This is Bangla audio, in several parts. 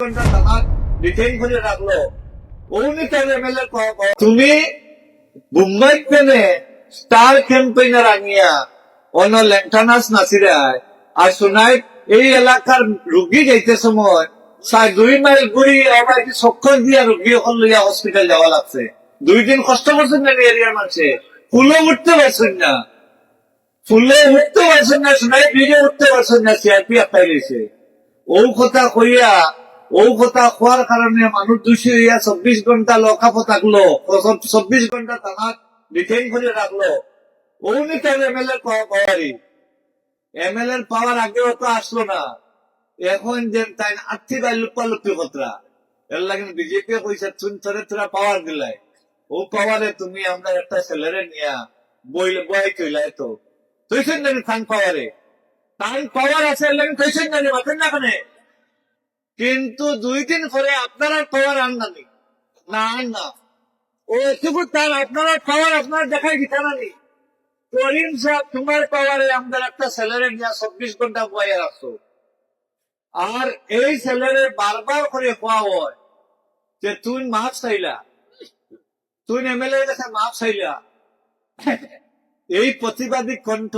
ঘন্টা তামাক ডিটেইন করে রাখলো ওনি তার এমএলএ তুমি মুম্বাই পেনে স্টার ক্যাম্পেইনার আনিয়া অন্য লেন্টানাস নাসিরায় আর শোনায় এই এলাকার রুগী যাইতে সময় 2 মাইল ঘুরি আবার চক্কর দিয়া রুগী এখন লইয়া হসপিটাল যাওয়া লাগছে 2 দিন কষ্ট করছেন না এরিয়ার মানুষে ফুলে উঠতে পারছেন না শোনায় ব্রিজে উঠতে পারছেন না সিআরপি আপাই গেছে ও কথা কইয়া ও কথা খোয়ার কারণে মানুষ দোষী হইয়া 24 ঘন্টা লকআপে থাকলো 24 ঘন্টা তামাক ডিটেইন করে রাখলো ওনি তার এমএলএ পাওয়ারি এমএলএ পাওয়ার আগেও তো আসলো না এখন যে তাই আর্থিক লুপালুপি কথা এর লাগে বিজেপি কইছে তোরা পাওয়ার দিলাই ও পাওয়ারে তুমি আমরা একটা ছেলেরে নিয়া বই কইলাই তো তুইছেন না থান পাওয়ারে তাই পাওয়ার আছে এর লাগে তুইছেন না মাথেন না কানে কিন্তু 2 দিন পরে আপনারা পাওয়ার আননানি না ও এটুকু তার আপনারা পাওয়ার আপনার দেখাই দিতে না নি করিম সাহেব তোমার পাওয়ারে আমাদের একটা ছেলেরে নিয়ে 24 ঘন্টা বয়ে রাখছো আর এই ছেলেরে বারবার করে কোয়া হয় যে তুই মাফ চাইলা তুই এমএলএ কাছে মাফ চাইলা এই প্রতিবাদী কণ্ঠ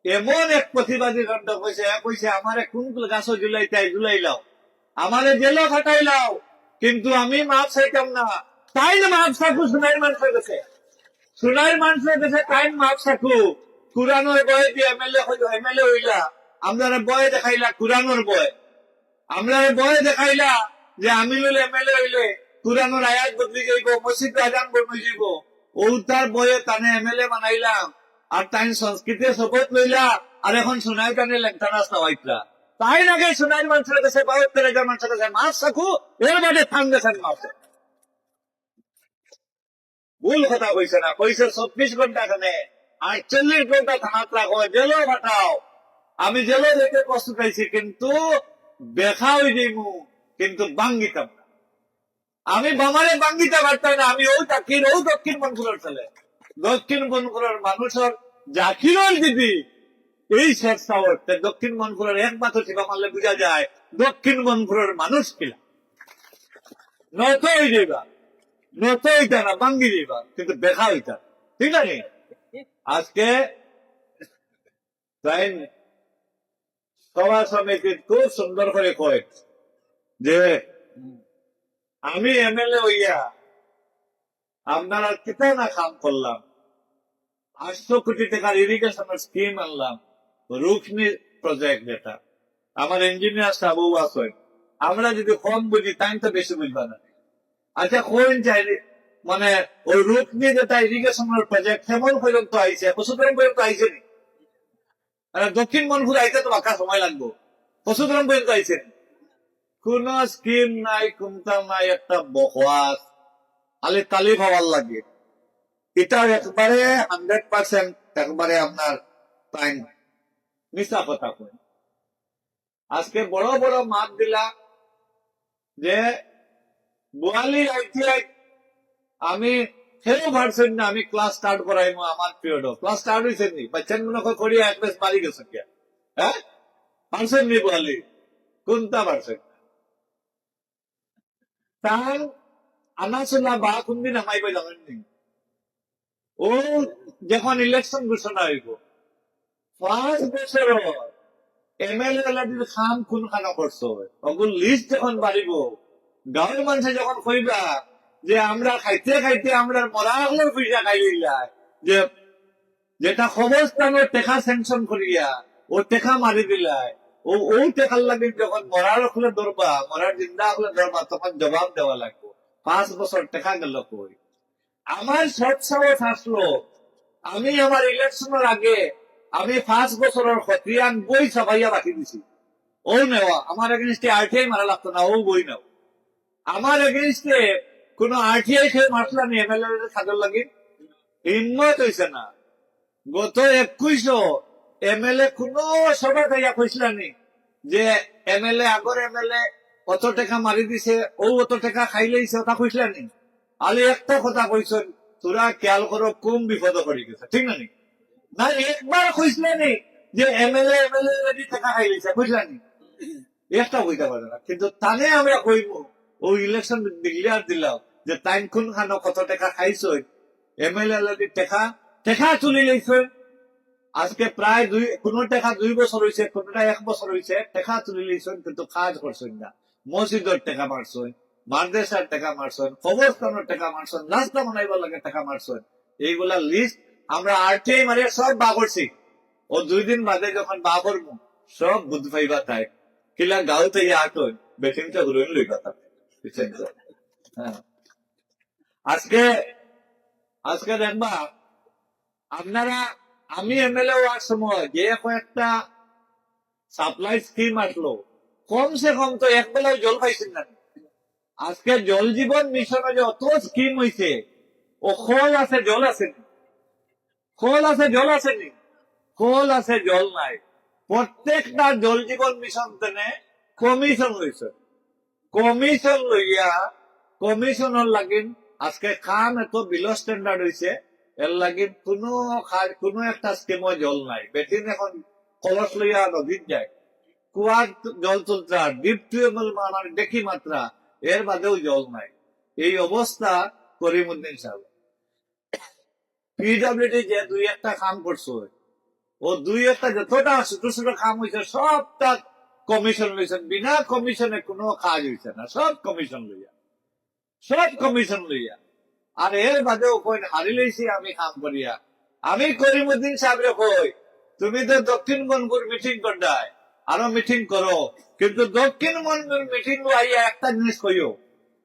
এমন এক প্রতিবাদী কণ্ঠ কইছে আমারে কোন গাছ জুলাইলাও আমারে জেলও খাটাইলাও কিন্তু আমি মাফ চাইতাম না তাই না মাফ চাকু সোনার মানুষের কাছে তাই মাফ চাকু কুরানোর বয় দিয়ে এমএলএ হইলা আমরা বয় দেখাইলা কুরানোর বয় আমরা বয় দেখাইলা যে আমি লইলে এমএলএ হইলে কুরানোর আয়াত বদলি যাইব মসজিদ আজান বদলি যাইব ও তার বয়ে টানে এমএলএ বানাইলাম আর তাই সংস্কৃতি শপথ লইলা আর এখন সোনাই টানে লেন্টানাস নাওয়াইতলা তাই নাকি সোনাই মানুষের কাছে 72,000 মানুষের কাছে মাফ চাকু এর বাদে থাম গেছেন মাফ ভুল কথা কইছে না কইছে 24 ঘন্টা খানে 48 ঘন্টা থানাত রাখো জেলও ফাটাও আমি জেলে যেতে কষ্ট পাইছি কিন্তু দেখা হয়ে যাইমু কিন্তু বাঙ্গিতাম না আমি বামারে বাঙ্গিতে পারতাম না আমি ও দক্ষিণ বনপুরের ছেলে দক্ষিণ বনপুরের মানুষের জাকিরের দিদি এই শেখ সাওয়ার দক্ষিণ বনপুরের একমাত্র টিপা মারলে বোঝা যায় দক্ষিণ বনপুরের মানুষ কিলা নত হয়ে যাইবা নত হইতা না বাঙ্গি যাইবা কিন্তু দেখা হইতা ঠিক আছে আজকে তাই সভা সমিতির খুব সুন্দর করে কয় যে আমি এমএলএ হইয়া আপনারা কিতা না কাম করলাম 800 কোটি টাকার ইরিগেশনের স্কিম আনলাম রুকনি প্রজেক্ট যেটা আমার ইঞ্জিনিয়ার সাহেব আছে আমরা যদি কম বুঝি তাই তো বেশি বুঝবা না আচ্ছা কোন চাইলে মানে ওই রুকনি যেটা ইরিগেশনের প্রজেক্ট কেমন পর্যন্ত আইছে পশুধন পর্যন্ত আইছে নি দক্ষিণ মনপুর আইতে তো বাঁকা সময় লাগবো পশুধন পর্যন্ত আইছে কোন স্কিম নাই কোনটা নাই একটা বকওয়াস খালি তালি পাওয়ার লাগে এটা একবারে 100% একবারে আপনার টাইম মিশা কথা কয় আজকে বড় বড় মাপ দিলা যে বোয়ালি আইটিআই আমি সেও ভাবছেন না আমি ক্লাস স্টার্ট করাইমো আমার পিরিয়ড ক্লাস স্টার্ট হয়েছে নি বাচ্চান মনে করিয়া এক বেশ বাড়ি গেছে কে হ্যাঁ পারছেন নি বোয়ালি কোনটা পারছেন তার আনাচুল্লাহ বা কোনদিন আমাইবে জানেন নি ও যখন ইলেকশন ঘোষণা হইব 5 বছর এমএলএ খাম কোন খানা করছো ওগুলো লিস্ট যখন বাড়িব গাঁয়ের মানুষে যখন কইবা যে আমরা খাইতে খাইতে আমরা মরা হলেও পয়সা খাই দিলাই যে যেটা খবরস্থানের টেকা স্যাংশন করিয়া ও টেকা মারি দিলাই ও টেকার লাগে যখন মরার হলে ধরবা মরার জিন্দা হলে ধরবা তখন জবাব দেওয়া লাগবে 5 বছর টেকা গেল কই আমার সৎ সাহস আসলো আমি আমার ইলেকশনের আগে আমি 5 বছরের খতিয়ান বই ছাপাইয়া রাখি দিছি ও নেওয়া আমার এগেনস্টে আরটিআই মারা লাগতো না ও বই নেও আমার এগেনস্টে কোন আরটিআই খেয়ে মারলাম এমএলএ খাদর লাগে হিম্মত হয়েছে না গত 21 এমএলএ কোন সভা খাইয়া কইসলানি যে এমএলএ আগর এমএলএ অত টাকা মারি দিছে ও অত টাকা খাইলেইছে ওটা কইসলানি আলি একটা কথা কইছেন তোরা খেয়াল করো কোন বিপদ করে গেছে ঠিক না না একবার কইসলানি যে এমএলএ টাকা খাইলেইছে কইসলানি একটা হইতে পারে না, কিন্তু তানে আমরা কইব ও ইলেকশন ডিক্লেয়ার দিলাম যে তাই কোন খানো কত টাকা খাইছ, এমএলএ লাগি টাকা টাকা তুলি লইছ। আজকে প্রায় কোন টাকা 2 বছর হয়েছে, কোনটা 1 বছর হয়েছে, টাকা তুলি লইছেন কিন্তু কাজ করছেন না। মসজিদের টাকা মারছেন, মাদ্রাসার টাকা মারছেন, কবরস্থানের টাকা মারছেন, রাস্তা বানাইবার লাগে টাকা মারছেন। এইগুলা লিস্ট আমরা আরটিআই মারিয়া সব বা করছি। ও 2 দিন বাদে যখন বা করবো সব বুধ পাইবা তাই কিলা গাঁওতে আটন বেটিংটা ঘুরে লই কথা। হ্যাঁ, আজকে আজকে দেখবা আপনারা, আমি এমএলএ হওয়ার সময় যে কয়েকটা সাপ্লাই স্কিম আসলো, কমসে কম তো এক বেলাও জল পাইছেন না। আজকে জল জীবন মিশনে যে অত স্কিম হয়েছে, ও খোল আছে জল আসেনি, খোল আছে জল আসেনি, খোল আছে জল নাই। প্রত্যেকটা জল জীবন মিশন তেনে কমিশন লইছে, কমিশন লইয়া কমিশনের লাগিন আজকে কাম এত বিলো স্ট্যান্ডার্ড হয়েছে। এর লাগিন কোনো একটা স্কিমও জল নাই। বেটিন এখন কলস লইয়া নদীত যায়, কুয়ার জল তুলতে ডিপ টিউবওয়েল মানে দেখি মাত্রা, এর বাদেও জল নাই। এই অবস্থা করিমউদ্দিন সাহেব পিডব্লিউডি যে 2-1টা কাম করছো, ও 2-1টা যতটা ছোট ছোট কাম হয়েছে সবটা কমিশন লইছেন। বিনা কমিশনে কোনো কাজ হয়েছে না, সব কমিশন লইয়া, সব কমিশন লইয়া। আর এর বাদেও কই হারি লইছি আমি কাম করিয়া। আমি করিমউদ্দিন সাহেবরে কই, তুমি তো দক্ষিণ মনপুর মিটিং করডায়, আরো মিটিং করো, কিন্তু দক্ষিণ মনপুর মিটিং আইয়া একটা জিনিস কইও,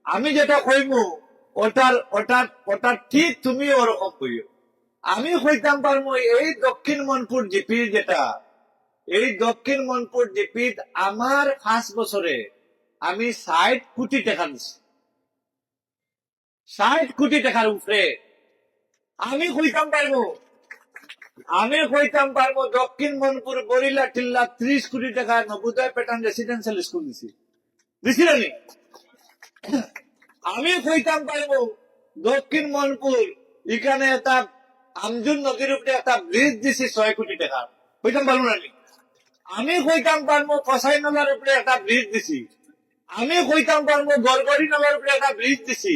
আমি যেটা কইমু ওটার ওটার ওটার ঠিক তুমি ওরকম কইও। আমি কইতাম পারবো এই দক্ষিণ মনপুর জিপি যেটা, এই দক্ষিণ মনপুর জিপি আমার 5 বছরে আমি 60 কোটি টাকা দিচ্ছি, 60 কোটি টাকার উপরে। আমি কইতাম পারবো, আমি কইতাম পারবো দক্ষিণ মনপুর বরিলা টিল্লা 30 কোটি টাকা নবোদয় প্যাটার্ন রেসিডেন্সিয়াল স্কুল দিছি, দিছিল নি? আমি কইতাম পারবো দক্ষিণ মনপুর এখানে একটা আমজুন নদীর উপরে একটা ব্রিজ দিছি 6 কোটি টাকা, কইতাম পারবো না নি? আমি কইতাম পারবো কসাই নালার উপরে একটা ব্রিজ দিছি, আমি কইতাম পারবো গড়গড়ি নালার উপরে একটা ব্রিজ দিছি,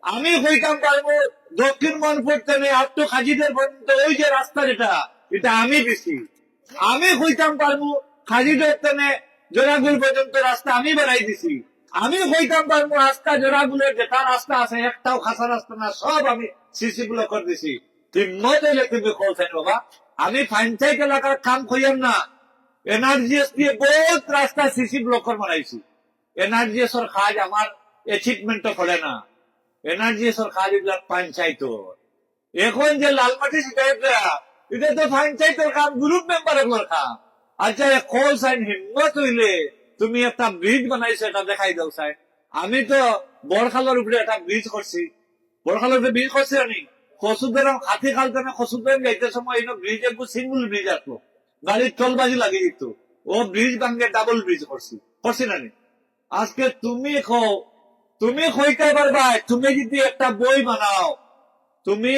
আমি কইতাম পারবো দক্ষিণ মনপুর থেকে আপ টু খাজিদের পর্যন্ত ওই যে রাস্তা যেটা, এটা আমি দিছি। আমি কইতাম পারবো খাজিদের থেকে জোড়াগুল পর্যন্ত রাস্তা আমি বানাই দিছি। আমি কইতাম পারবো রাস্তা জোড়াগুলের যেটা রাস্তা আছে একটাও খাসা রাস্তা না, সব আমি সিসি ব্লক করে দিছি। হিম্মত হইলে তুমি কলছেন বাবা, আমি পঞ্চায়েত এলাকার কাম করিয়াম না, এনআরজিএস দিয়ে বহুত রাস্তা সিসি ব্লক করে বানাইছি। এনআরজিএস এর কাজ আমার অ্যাচিভমেন্ট করে না, এনআরজিএস এর কাজ এগুলা পঞ্চায়েত। এখন যে লালমাটি শিকায়তরা, এটা তো পঞ্চায়েতের কাম, গ্রুপ মেম্বার এগুলোর কাম। আচ্ছা কল সাইন হিম্মত হইলে তুমি একটা ব্রিজ বানাইছো, এটা দেখাই দাও সাইন। আমি তো বড়খালের উপরে একটা ব্রিজ করছি, বড়খালের উপরে ব্রিজ করছি আমি কসুদের হাতি খালতে না, কসুদের যাইতে সময় এই ব্রিজ একটু সিঙ্গল ব্রিজ আসলো, গাড়ির টলবাজি লাগিয়ে দিত, ও ব্রিজ ভাঙ্গে ডাবল ব্রিজ করছি, করছি না নি? আজকে তুমি তুমি কইতে পারবা, তুমি যদি একটা বই বানাও, তুমি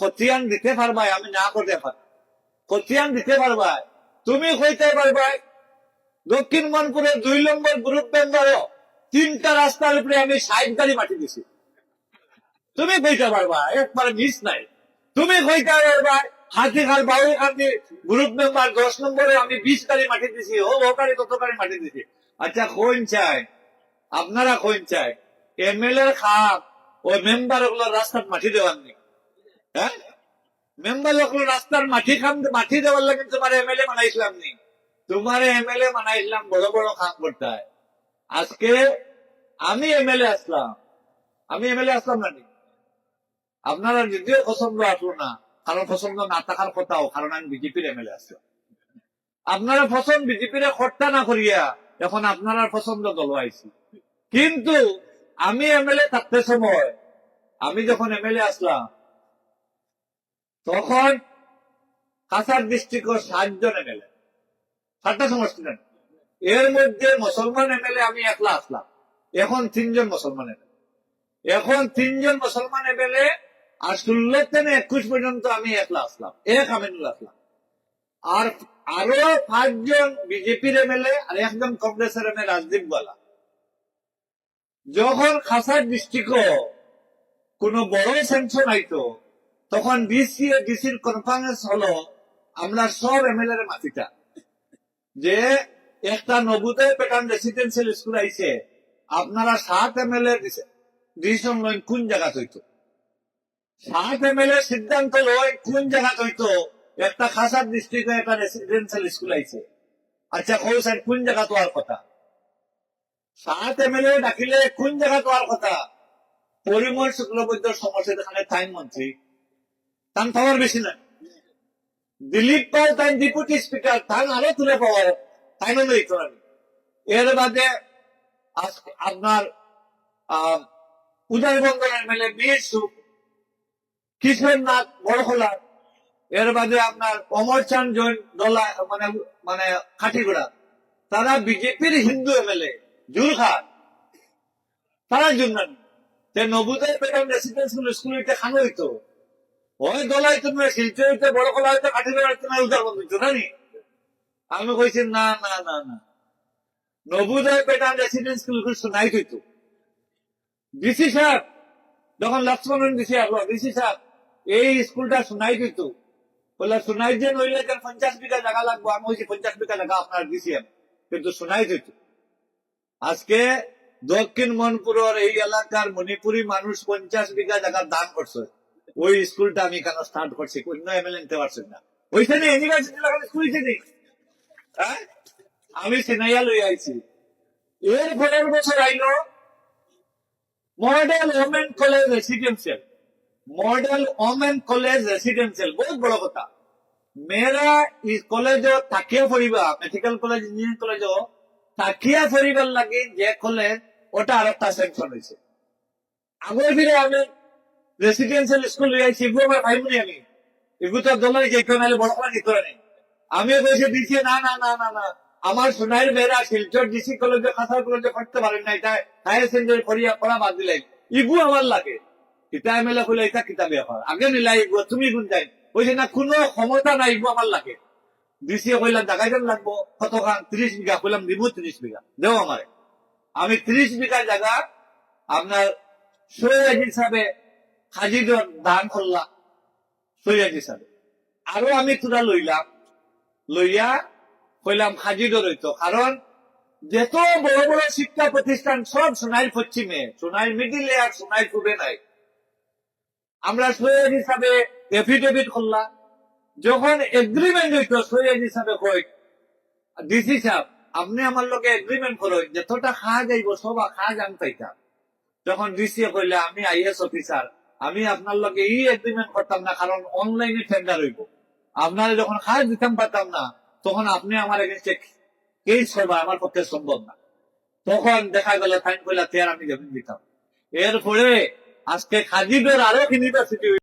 খতিয়ান দিতে পারবা, আমি না করতে পারি, খতিয়ান দিতে পারবা, তুমি কইতে পারবা দক্ষিণ মনপুরের 2 নম্বর গ্রুপ মেম্বার 3টা রাস্তার উপরে আমি 60 গাড়ি মাটি দিছি, তুমি কইতে পারবা, একবার মিস নাই। তুমি কইতে পারবা হাতিখাল বাউখান্দি গ্রুপ মেম্বার 10 নম্বরে আমি 20 গাড়ি মাটি দিছি, ও গাড়ি কত গাড়ি মাটি দিছি। আচ্ছা কোন চাই আপনারা, কোন চাই এমএলএ খাপ ওই মেম্বার ওগুলো রাস্তার মাটি দেওয়ার নেই? হ্যাঁ, মেম্বার ওগুলো রাস্তার মাটি দেওয়ার লাগে তোমার এমএলএ বানাইছিলাম নি? তোমার এমএলএ বানাইছিলাম বড় বড় কাম করতে হয়। আজকে আমি এমএলএ আসলাম, আমি এমএলএ আসলাম না নি? আপনারা যদিও পছন্দ আসলো না, কারণ পছন্দ না থাকার কথাও, কারণ আমি বিজেপির এমএলএ আসলাম। আপনারা পছন্দ বিজেপির খরচা না করিয়া এখন আপনারা পছন্দ দল আইছি। কিন্তু আমি এমএলএ থাকতে সময়, আমি যখন এমএলএ আসলাম তখন কাছাড় ডিস্ট্রিক্টের 7 জন এমএলএ, 7টা সমষ্টি নেন, এর মধ্যে মুসলমান এমএলএ আমি একলা আসলাম। এখন 3 জন মুসলমান এমএলএ, এখন 3 জন মুসলমান এমএলএ, আর 16 থেকে 21 পর্যন্ত আমি একলা আসলাম, এক আমিনুল আসলাম। আর আরো 5 জন বিজেপির এমএলএ আর একজন কংগ্রেসের এমএলএ রাজদীপ বালা। যখন খাসার ডিস্ট্রিক্টও কোন বড় স্যাংশন আইতো তখন ডিসির কনফারেন্স হলো আমরা সব এমএলএ এর মাতিটা যে একটা নবোদয় প্যাটার্ন রেসিডেন্সিয়াল স্কুল আইছে, আপনারা 7 এমএলএ ডিসিশন লইন কোন জায়গা হইতো, 7 এমএলএ সিদ্ধান্ত লয় কোন জায়গা হইতো একটা খাসার ডিস্ট্রিক্টে একটা রেসিডেন্সিয়াল স্কুল আইছে। আচ্ছা কৌশল কোন জায়গা তো আর কথা, 7 এমএলএ ডাকিলে কোন জায়গা তো আর কথা। পরিমল শুক্লবৈদ্য সমস্যা এখানে টাইম মন্ত্রী তান পাওয়ার বেশি না, দিলীপ পাল তাই ডেপুটি স্পিকার তান আরো তুলে পাওয়ার তাই নয় ইকোনমি। এর বাদে আপনার উদয়বন্দর এমএলএ বীর সুখ, কিশোরনাথ বড়খোলা, এর বাদে আপনার অমরচাঁদ জৈন দলা মানে মানে খাটিগুড়া, তারা বিজেপির হিন্দু এমএলএ জুলখার, তারা জন্য নবোদয় প্যাটার্ন রেসিডেন্সিয়াল স্কুল এটা খানো হইতো ওই দলাই তুমি শিলচর হইতে বড়খোলা হইতে খাটিগুড়া হইতে না উদয়বন্দর হইতো না নি। আমি কইছি না না না না, নবোদয় প্যাটার্ন রেসিডেন্স স্কুল শোনাই হইতো। ডিসি সাহেব যখন লক্ষ্মণ ডিসি আসলো, ডিসি সাহেব এই স্কুলটা শোনাই দিত, বলে শোনাই যে নইলে 50 বিঘা জায়গা লাগবো। আমি বলছি 50 বিঘা জায়গা আপনার ডিসিএম, কিন্তু শোনাই দিত। আজকে দক্ষিণ মনপুরের এই এলাকার মণিপুরি মানুষ 50 বিঘা জায়গা দান করছে, ওই স্কুলটা আমি কেন স্টার্ট করছি, অন্য এমএলএ নিতে পারছেন না। ওইখানে ইউনিভার্সিটি স্কুল নেই, আমি সিনাইয়া লই আইছি। এর পরের বছর আইলো model women college residential, model women college residential বহুত বড় কথা। মেয়েরা কলেজ থাকিয়া পড়িবা, মেডিকেল কলেজ ইঞ্জিনিয়ারিং কলেজ থাকিয়া পড়িবার লাগে যে কলেজ ওটা আর একটা সেকশন হয়েছে। আগের ফিরে আমি রেসিডেন্সিয়াল স্কুল যাইছি, এগুলো আমার ভাই বোন, আমি এগুলো তো দোলাই যেত নাহলে বড় করা যেত নেই। আমিও বসে দিচ্ছি না না না না না, আমার সোনাইয়ের মেয়েরা শিলচর ডিসি কলেজে খাসার কলেজে করতে পারেন না, এটা হায়ার সেকেন্ডারি করা বাদ দিলাই। ইগু আমার লাগে কিতা এমএলএ খুলে এটা কিতা ব্যাপার, আগে নিলাই ইগু তুমি গুণ যাই বলছে না, কোনো ক্ষমতা নাই, ইগু আমার লাগে। ডিসি কইলাম জায়গায় লাগবো কতখান, 30 বিঘা, কইলাম দিব 30 বিঘা দেও আমারে। আমি 30 বিঘা জায়গা আপনার সৈয়াদ হিসাবে হাজির দান করলাম, সৈয়াদ হিসাবে। আরো আমি তোরা লইয়া কইলাম হাজির হইতো, কারণ যত বড় বড় শিক্ষা প্রতিষ্ঠান সব সোনাইর পশ্চিমে, সোনাইর মিডিলে আর সোনাইর পূবে নাই। আমরা সৈয়দ হিসাবে এফিডেভিট করলাম, যখন এগ্রিমেন্ট হইতো সৈয়দ হিসাবে কই ডিসি সাহেব আপনি আমার লোকে এগ্রিমেন্ট করো, যতটা খাওয়া যাইব সব খাওয়া জান পাইতাম। যখন ডিসি কইলে আমি আইএস অফিসার, আমি আপনার লোকে এই এগ্রিমেন্ট করতাম না, কারণ অনলাইনে টেন্ডার হইব, আপনারা যখন খাওয়া দিতাম পারতাম না তখন আপনি আমার এগেন্সে কেস করবা আমার পক্ষে সম্ভব না। তখন দেখা গেল ফাইন কইলা 13 আমি জমিন দিতাম। এরপরে আজকে খাজিবের আরো ইউনিভার্সিটি